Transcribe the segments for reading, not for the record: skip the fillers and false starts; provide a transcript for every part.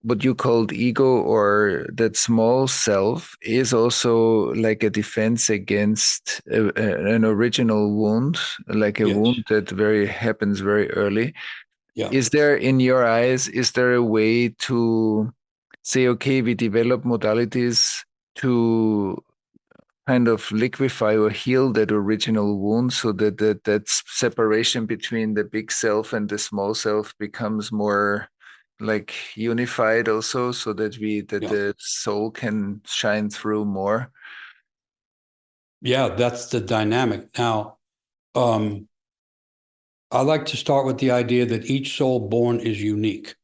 what you called ego or that small self is also like a defense against an original wound, like a Yes. wound that very happens very early. Yeah. Is there, in your eyes, is there a way to say, okay, we develop modalities to kind of liquefy or heal that original wound so that that separation between the big self and the small self becomes more like unified also, so that Yeah. the soul can shine through more? Yeah, that's the dynamic. Now, um, I like to start with the idea that each soul born is unique,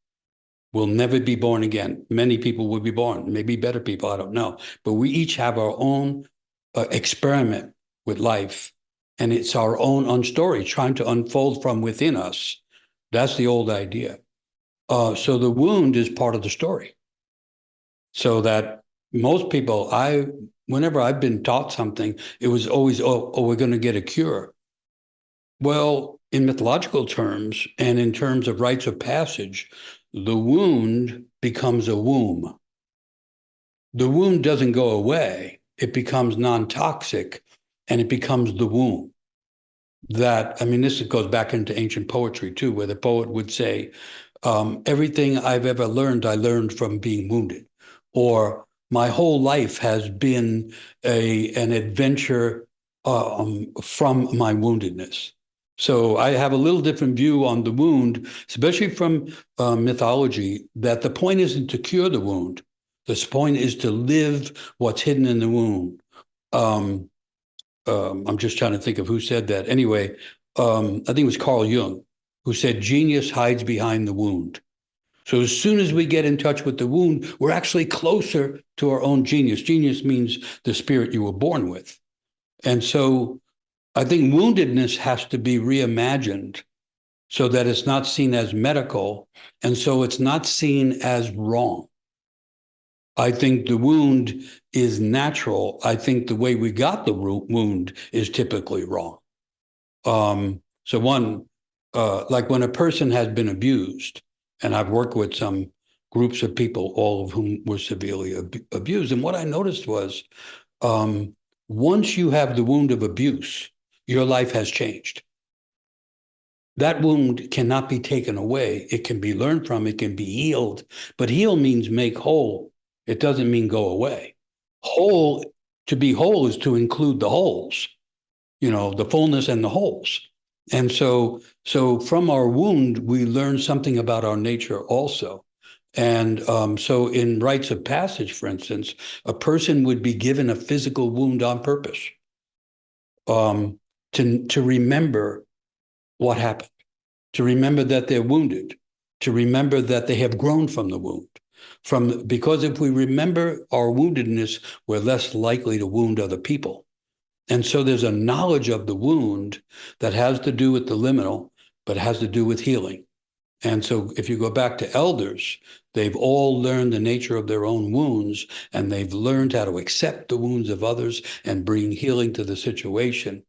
will never be born again. Many people will be born, maybe better people, I don't know. But we each have our own experiment with life, and it's our own story trying to unfold from within us. That's the old idea. So the wound is part of the story. So that most people, whenever I've been taught something, it was always, oh, we're going to get a cure. Well, in mythological terms and in terms of rites of passage, the wound becomes a womb. The wound doesn't go away, it becomes non toxic and it becomes the womb. That, I mean, this goes back into ancient poetry too, where the poet would say, everything I've ever learned, I learned from being wounded. Or my whole life has been an adventure from my woundedness. So I have a little different view on the wound, especially from mythology, that the point isn't to cure the wound. The point is to live what's hidden in the wound. Um, I'm just trying to think of who said that. Anyway, I think it was Carl Jung who said, genius hides behind the wound. So as soon as we get in touch with the wound, we're actually closer to our own genius. Genius means the spirit you were born with. And so I think woundedness has to be reimagined so that it's not seen as medical and so it's not seen as wrong. I think the wound is natural. I think the way we got the wound is typically wrong. So one, like when a person has been abused, and I've worked with some groups of people, all of whom were severely abused, and what I noticed was, once you have the wound of abuse, your life has changed. That wound cannot be taken away. It can be learned from, it can be healed, but heal means make whole. It doesn't mean go away. Whole, to be whole is to include the holes, the fullness and the holes. And so from our wound, we learn something about our nature also. And so in rites of passage, for instance, a person would be given a physical wound on purpose, um, to remember what happened, to remember that they're wounded, to remember that they have grown from the wound. Because if we remember our woundedness, we're less likely to wound other people. And so there's a knowledge of the wound that has to do with the liminal, but has to do with healing. And so if you go back to elders, they've all learned the nature of their own wounds, and they've learned how to accept the wounds of others and bring healing to the situation.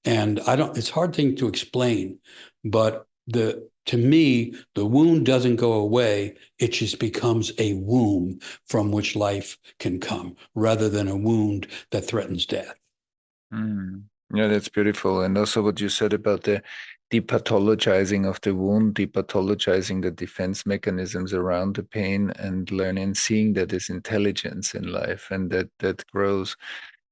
And it's a hard thing to explain, but to me, the wound doesn't go away. It just becomes a womb from which life can come rather than a wound that threatens death. Mm. Yeah, that's beautiful. And also what you said about the depathologizing of the wound, depathologizing the defense mechanisms around the pain, and learning, seeing that there's intelligence in life and that grows.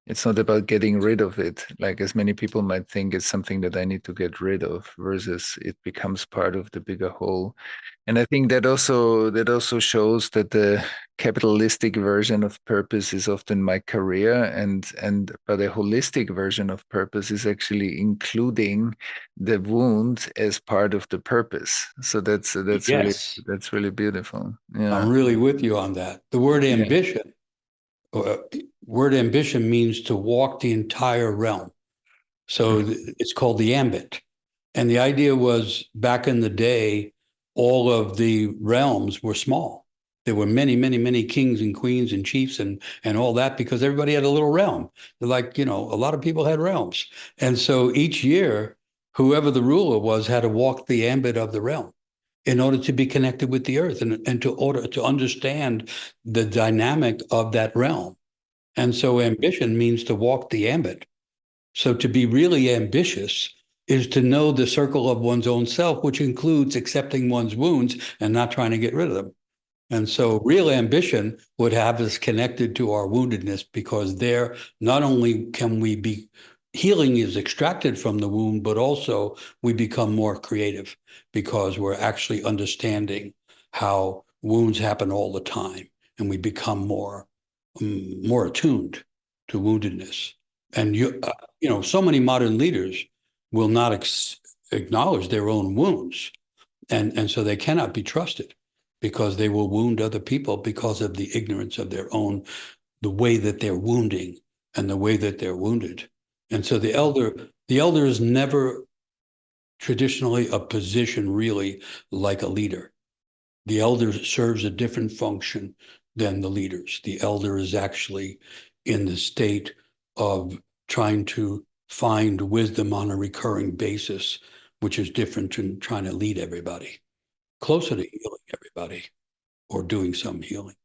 It's not about getting rid of it, like as many people might think it's something that I need to get rid of, versus it becomes part of the bigger whole. And I think that also shows that the capitalistic version of purpose is often my career, and but a holistic version of purpose is actually including the wound as part of the purpose. So Yes, that's really beautiful. I'm Yeah. really with you on that. The word Yeah. ambition, uh, word ambition means to walk the entire realm. So it's called the ambit. And the idea was back in the day, all of the realms were small. There were many, many, many kings and queens and chiefs and all that because everybody had a little realm. Like, a lot of people had realms. And so each year, whoever the ruler was had to walk the ambit of the realm. in order to be connected with the earth and to order to understand the dynamic of that realm. And so ambition means to walk the ambit. So to be really ambitious is to know the circle of one's own self, which includes accepting one's wounds and not trying to get rid of them. And so real ambition would have us connected to our woundedness, because there not only can we be, healing is extracted from the wound, but also we become more creative because we're actually understanding how wounds happen all the time, and we become more attuned to woundedness. And so many modern leaders will not acknowledge their own wounds, and so they cannot be trusted, because they will wound other people because of the ignorance of their own, the way that they're wounding and the way that they're wounded. And so the elder is never traditionally a position really like a leader. The elder serves a different function than the leaders. The elder is actually in the state of trying to find wisdom on a recurring basis, which is different than trying to lead everybody, closer to healing everybody or doing some healing.